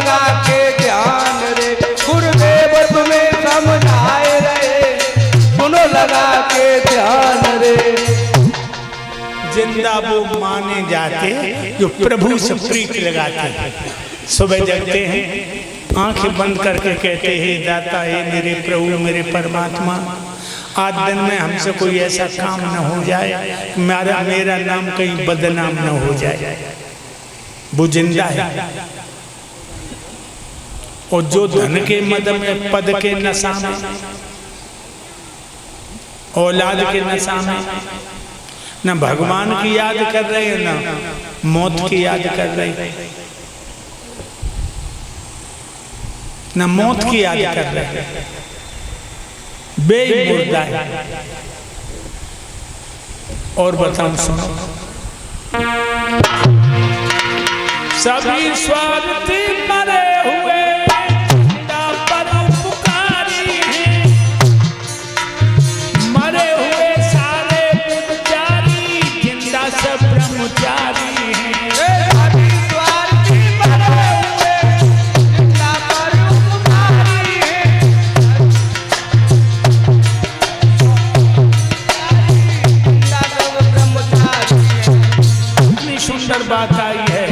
लगा के ध्यान रे, गुरुदेव तुम्हें समझाए रहे, सुनो लगा के ध्यान रे। जिंदा वो माने जाते जो प्रभु से प्रीति लगाते हैं। सुबह जगते हैं, आंखें बंद करके कहते हैं दाता हे मेरे प्रभु मेरे परमात्मा, आज दिन में हमसे कोई ऐसा काम न हो जाए मेरा नाम कहीं बदनाम न हो जाए। वो जिंदा है। और जो धन के मद में, पद के नशा में, औलाद के नशा में न भगवान की याद कर रहे हैं न मौत की याद कर रहे हैं, न मौत की याद कर रहे हैं, बेमुर्दा है। और बताऊं सुनो, सभी स्वार्थी मरे हुए जिंदा परोपकारी हैं, मरे हुए सारे ब्रह्मचारी जिंदा सब ब्रह्मचारी हैं। सभी स्वार्थी मरे हुए जिंदा परोपकारी हैं, जिंदा सब ब्रह्मचारी हैं। इतनी सुंदर बात आई है।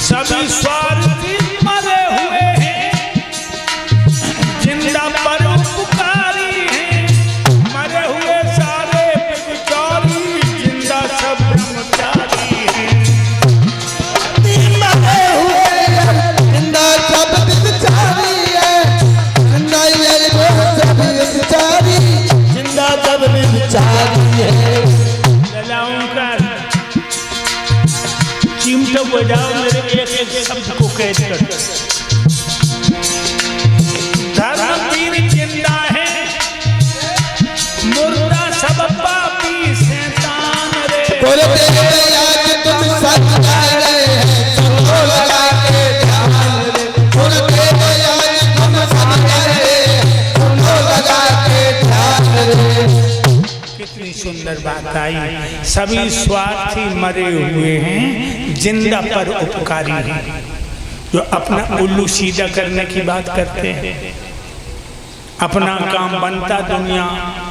सभी स्वार्थी मरे हुए हैं जिंदा परोपकारी हैं, मरे हुए सारे ब्रह्मचारी जिंदा सब ब्रह्मचारी हैं। मरे हुए जिंदा सब ब्रह्मचारी है, जिंदा ये सब ब्रह्मचारी, जिंदा सब ब्रह्मचारी है। ललाओं का चिमटा बजाओ, मेरे एक एक शब्द को कैद कर। धर्मवीर जिंदा है, मुर्दा सब पापी शैतान रे। गुरुदेव आज तुम सच कह रहे हैं, सुनो लगा के ध्यान रे। गुरुदेव आज तुम सच कह रहे हैं, सुनो लगा के ध्यान रे। कितनी सुंदर बात आई। सभी स्वार्थी मरे हुए हैं जिंदा पर उपकारी हैं, जो अपना उल्लू सीधा करने की बात करते हैं, अपना काम बनता दुनिया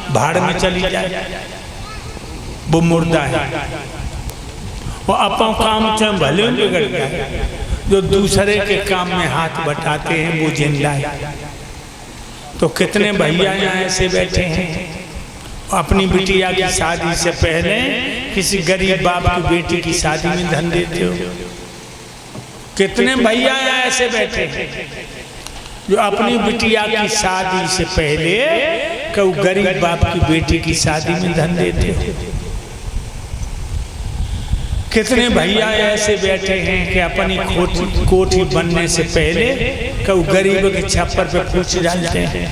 भाड़ में चली जाए, वो मुर्दा है। वो अपना काम चाहे भले बिगड़ जाए, जो दूसरे के काम में हाथ बटाते हैं वो जिंदा है। तो कितने भैया यहाँ ऐसे बैठे हैं, अपनी बिटिया की शादी से पहले किसी गरीब बाप की बेटी की शादी में धन देते हो। कितने भैया ऐसे बैठे हैं जो अपनी बिटिया की शादी से पहले कोई गरीब बाप की बेटी की शादी में धन देते हो। कितने भैया ऐसे बैठे हैं कि अपनी कोठी बनने से पहले कोई गरीब के छप्पर पे पूछ डालते हैं।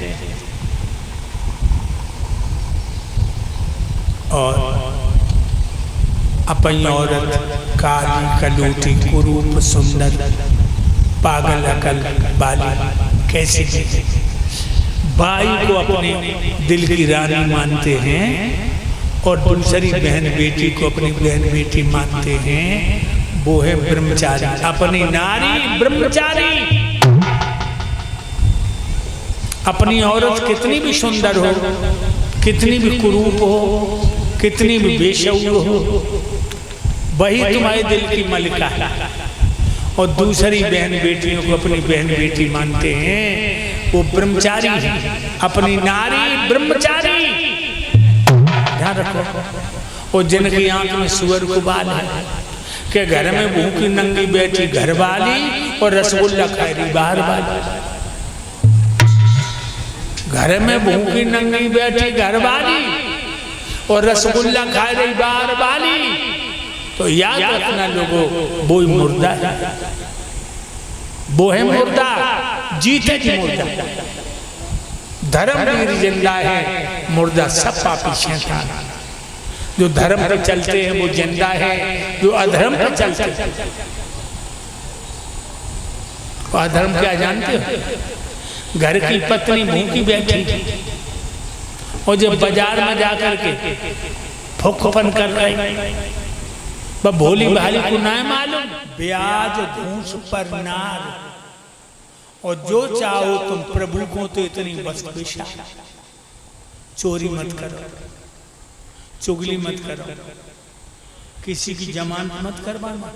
और अपनी औरत काली कलूटी कुरूप सुंदर पागल अकल बाली कैसी बाई को अपने दिल की रानी मानते हैं और दूसरी बहन बेटी को अपनी बहन बेटी मानते हैं, वो है ब्रह्मचारी। अपनी नारी ब्रह्मचारी। अपनी औरत कितनी भी सुंदर हो, कितनी भी कुरूप हो, कितनी भी बेशऊर हो, वही तुम्हारे दिल की मलिका है। और दूसरी बहन बेटियों को अपनी बहन बेटी मानते हैं, वो ब्रह्मचारी है। अपनी नारी ब्रह्मचारी। ध्यान रखो। और जिनकी आंख में सुअर को बाल है कि घर में भूखी नंगी बैठी घरवाली और रसगुल्ला खाए रही बाहर वाली। घर में भूखी नंगी बैठी घरवाली और रसगुल्ला खा रही बाहर वाली, तो याद रखना लोगों, वो ही मुर्दा है। वो है मुर्दा, जीते जी मुर्दा। धर्मवीर जिंदा है, मुर्दा सब पापी शैतान। जो धर्म पे चलते हैं वो जिंदा है, जो अधर्म पे चलते हैं। अधर्म क्या जानते हो? घर की पत्नी भूखी बैठी और जब बाजार में जाकर के फुकफन कर रहे, भोली भाली को ना मालूम। ब्याज घूस पर नार, और जो चाहो तुम प्रभु को तो इतनी बस विशा। चोरी मत करो, चुगली मत करो, किसी की जमानत मत करवाना,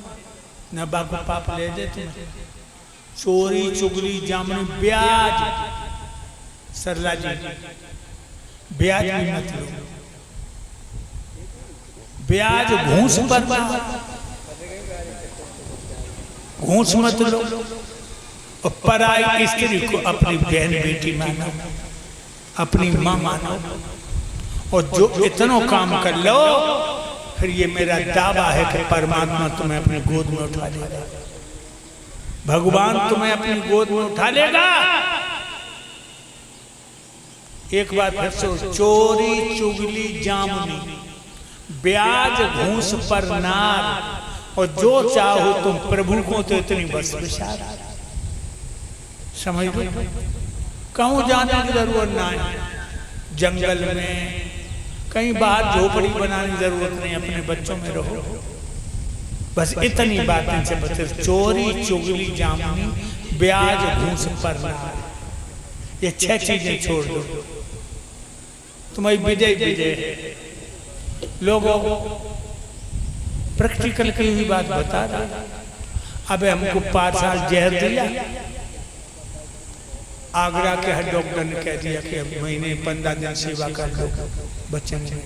न बाबू पाप ले दे तुम्हें। चोरी चुगली जामनी ब्याज, सरला जी ब्याज भी मत लो, ब्याज घूस पर घूस मत लो। और पराई स्त्री को अपनी बहन बेटी मानो, अपनी माँ मानो। और जो इतना काम कर लो, फिर ये मेरा दावा है कि परमात्मा तुम्हें अपनी गोद में उठा लेगा, भगवान तुम्हें अपनी गोद में उठा लेगा। एक बात फिर सोच, चोरी चुगली जामनी ब्याज घूस पर नार, और जो चाहो तुम प्रभु को तो इतनी बस विशाल। समझ लो, कहूँ जाने की जरूरत ना है, जंगल में कहीं बाहर झोपड़ी बनाने की जरूरत नहीं, अपने बच्चों में रहो। बस इतनी बातें से बचे, चोरी चुगली जामनी ब्याज घूस पर नार, ये 6 चीजें छोड़ दो, तुम्हारी विजय विजय। लोगों प्रैक्टिकल की भी बात बता रहा। अब हमको 5 साल जहर दिया, आगरा के हर डॉक्टर ने कह दिया कि अब महीने 15 दिन सेवा कर लो बच्चे ने।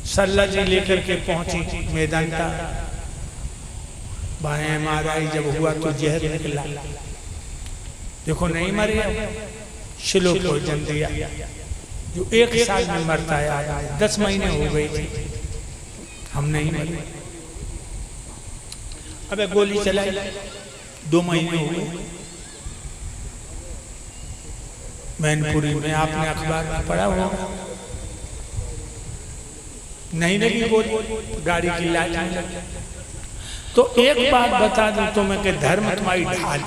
सल्ला जी लेकर के पहुंची मैदानता, बाएं MRI जब हुआ तो जहर निकला। देखो नहीं मरे, स्लो पॉइजन दिया, जो 1 साल में मरता है। 10 महीने हो गए थे, हम नहीं मरे। अबे गोली चलाई, 2 महीने हो गए। मैनपुरी में आपने अखबार में पढ़ा होगा, नहीं लगी गोली, गाड़ी की लाइट में लगी। तो एक बात बता दूं तुम्हें कि धर्म तुम्हारी ढाल,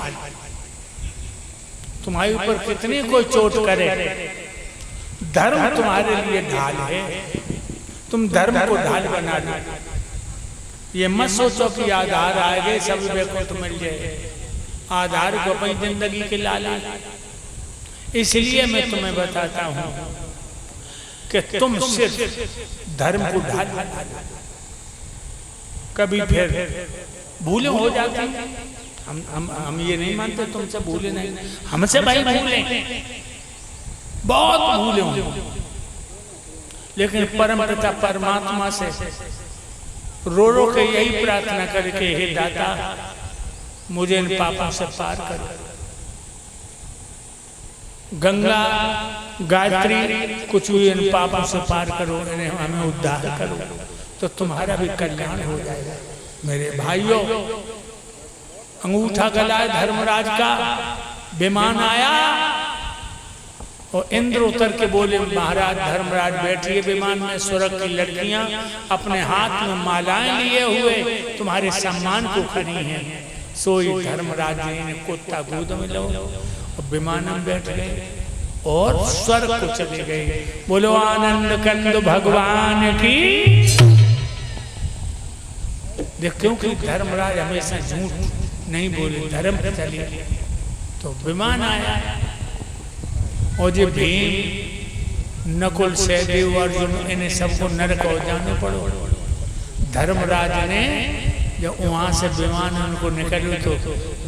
तुम्हारे ऊपर कितनी कोई चोट करे, धर्म तुम्हारे लिए ढाल है। तुम धर्म को ढाल बना दो। ये मत सोचो कि आधार आ गए सब बेको तो मिल जाए, आधार को अपनी जिंदगी के लाले। इसलिए मैं तुम्हें बताता हूं कि तुम सिर्फ धर्म को ढाल बना दो। कभी फिर भूले हो जाती, हम ये नहीं मानते तुमसे भूले नहीं, हमसे भाई भूले, बहुत भूले होंगे, लेकिन परम पिता परमात्मा से रो रो के यही प्रार्थना करके, हे दाता मुझे इन पापों से पार करो। गंगा गायत्री कुछ भी इन पापों से पार करो, इन्हें हमें उद्धार करो, तो तुम्हारा भी कल्याण हो जाएगा। मेरे भाइयों, अंगूठा गला है धर्मराज का, विमान आया और इंद्र उतर के बोले, महाराज धर्मराज बैठिए विमान में, स्वर्ग की लड़कियां अपने हाथ में मालाएं लिए हुए तुम्हारे सम्मान को खड़ी हैं। सोई धर्मराज जी ने कुत्ता गोद में लो और विमान में बैठ गए और स्वर्ग को चले गए। बोलो आनंद कंद भगवान की। देख, क्योंकि धर्मराज हमेशा झूठ नहीं बोले, धर्म पे चले। तो विमान आया और ये भीम नकुल सहदेव अर्जुन इन्हें सबको नरक हो जाने पड़ो। धर्मराज ने जब वहां से विमान उनको निकले तो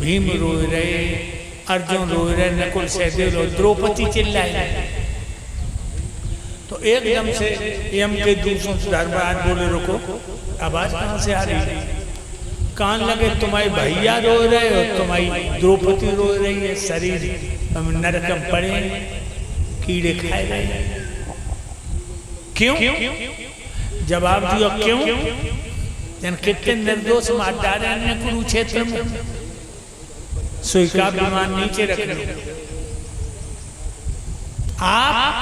भीम रो रहे, अर्जुन रो रहे, नकुल सहदेव रो, द्रौपदी चिल्लाए। तो एकदम से यम के दूसरों से धर्मराज बोले, रुको, आवाज कहां से आ रही है? कान लगे तुम्हारे भैया रो रहे हो, तुम्हारी द्रौपदी रो रही है, शरीर हम नरक में पड़े, कीड़े खाए रहे। क्यों? जवाब दियो क्यों? जन कितने निर्दोष मार डाले अन्य कुरुक्षेत्र में। स्वीकार विमान नीचे रख लो, आप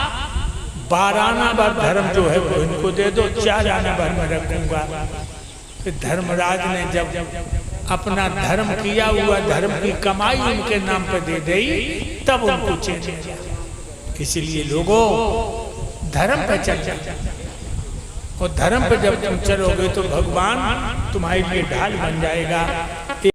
12 आना भर धर्म जो है वो इनको दे दो, 4 आना भर में रखूंगा। फिर धर्मराज ने जब अपना धर्म किया हुआ धर्म की कमाई उनके नाम पर दे दी, तब उनको चेत मिला। इसलिए लोगों धर्म पे चल जाए। और धर्म पे जब तुम चलोगे तो भगवान तुम्हारे लिए ढाल बन जाएगा।